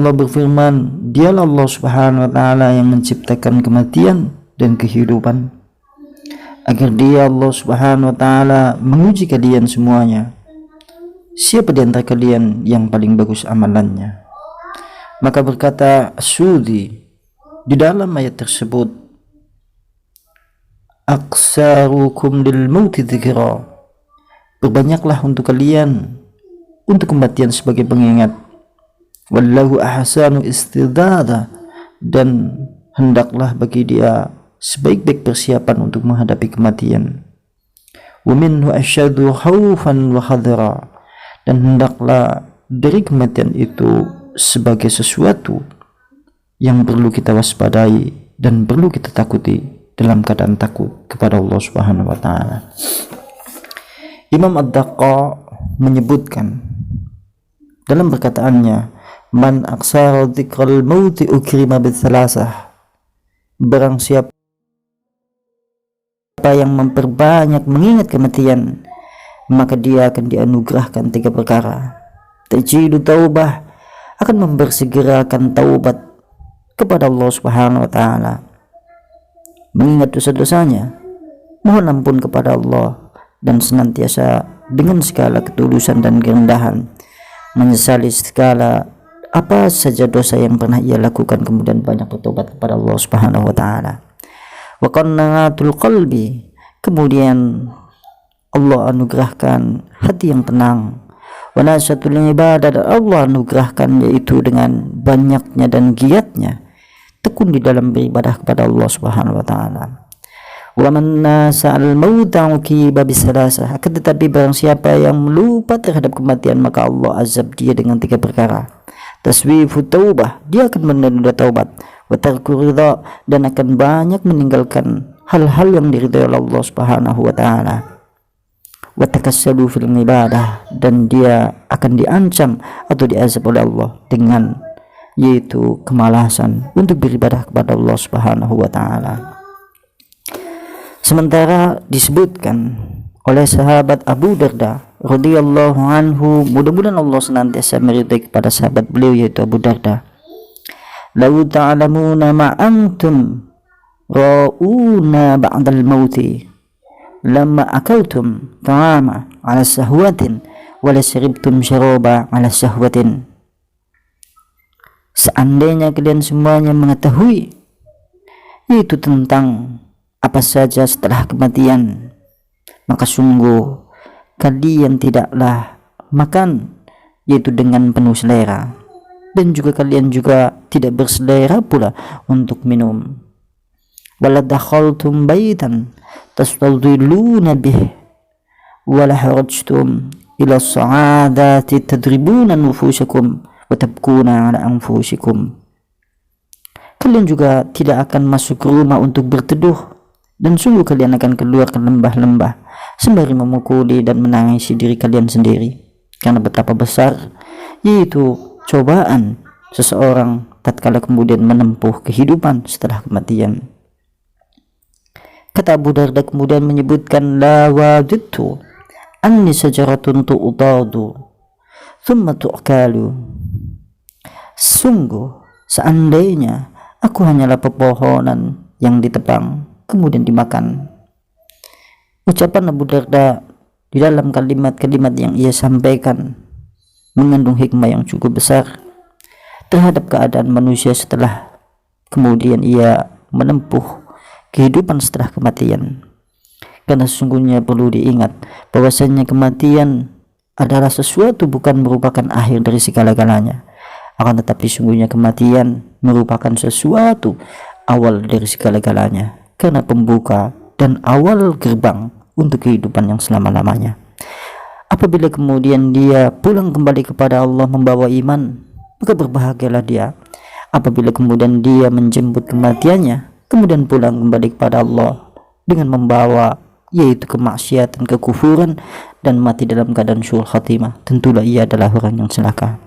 Allah berfirman, dialah Allah Subhanahu wa ta'ala yang menciptakan kematian dan kehidupan, agar dia Allah Subhanahu wa ta'ala menguji kalian semuanya, siapa di antara kalian yang paling bagus amalannya. Maka berkata As-Sudi di dalam ayat tersebut, aksarukum lil mauti dzikra, berbanyaklah untuk kalian untuk kematian sebagai pengingat, wallahu ahsanu istidada, dan hendaklah bagi dia sebaik-baik persiapan untuk menghadapi kematian, wa minhu asyaddu khaufan wa hadra, dan hendaklah dari kematian itu sebagai sesuatu yang perlu kita waspadai dan perlu kita takuti dalam keadaan takut kepada Allah Subhanahu wa ta'ala. Imam Ad-Daqqa menyebutkan dalam perkataannya, man aksara dzikral mauti ukrima bitsalasah, barang siapa yang memperbanyak mengingat kematian, maka dia akan dianugerahkan 3 perkara. Tajidu taubah, akan membersegerakan taubat kepada Allah Subhanahu wa ta'ala, mengingat dosa-dosanya, mohon ampun kepada Allah, dan senantiasa dengan segala ketulusan dan kerendahan menyesali segala apa saja dosa yang pernah ia lakukan, kemudian banyak bertobat kepada Allah Subhanahu wa ta'ala. Wa qannatul qalbi, kemudian Allah anugerahkan hati yang tenang. Wa nasyatul ibadah, dan Allah anugerahkan yaitu dengan banyaknya dan giatnya tekun di dalam beribadah kepada Allah Subhanahu wa ta'ala. Wa man nasa'al mauta uqiba bisalasah, akan tetapi barang siapa yang lupa terhadap kematian, maka Allah azab dia dengan 3 perkara. Taswifu taubah, dia akan menunda taubat, wa tarku ridha, dan akan banyak meninggalkan hal-hal yang diridhai oleh Allah Subhanahu wa ta'ala, wa takassalu fil ibadah, dan dia akan diancam atau diazab oleh Allah dengan yaitu kemalasan untuk beribadah kepada Allah Subhanahu wa ta'ala. Sementara disebutkan oleh sahabat Abu Darda radhiyallahu anhu, mudah-mudahan Allah senantiasa meridai kepada sahabat beliau yaitu Abu Darda, lau ta'lamuna ma antum ra'una ba'dal mauti lamma akaltum ta'ama ala sahwatin wa la syaribtum syaraba ala sahwatin. Seandainya kalian semuanya mengetahui itu tentang apa saja setelah kematian, maka sungguh kalian tidaklah makan yaitu dengan penuh selera, dan juga kalian juga tidak berselera pula untuk minum. Wala dakhaltum baitan tastadhilluna bih wala harajtum ila sa'adati tadribuna nufusakum wa tabkuna ala anfusikum. Kalian juga tidak akan masuk ke rumah untuk berteduh, dan sungguh kalian akan keluar ke lembah-lembah sembari memukuli dan menangisi diri kalian sendiri, karena betapa besar yaitu cobaan seseorang tatkala kemudian menempuh kehidupan setelah kematian. Kata Abu Darda kemudian menyebutkan, la wajidtu anni sajaratun tu'tadu thumma tu'kalu, sungguh seandainya aku hanyalah pepohonan yang ditebang kemudian dimakan. Ucapan Abu Darda di dalam kalimat-kalimat yang ia sampaikan mengandung hikmah yang cukup besar terhadap keadaan manusia setelah kemudian ia menempuh kehidupan setelah kematian. Karena sesungguhnya perlu diingat bahwasanya kematian adalah sesuatu bukan merupakan akhir dari segala-galanya, akan tetapi sungguhnya kematian merupakan sesuatu awal dari segala-galanya, karena pembuka dan awal gerbang untuk kehidupan yang selama-lamanya. Apabila kemudian dia pulang kembali kepada Allah membawa iman, maka berbahagialah dia. Apabila kemudian dia menjemput kematiannya kemudian pulang kembali kepada Allah dengan membawa yaitu kemaksiatan, kekufuran, dan mati dalam keadaan syu'ul khatimah, tentulah ia adalah orang yang celaka.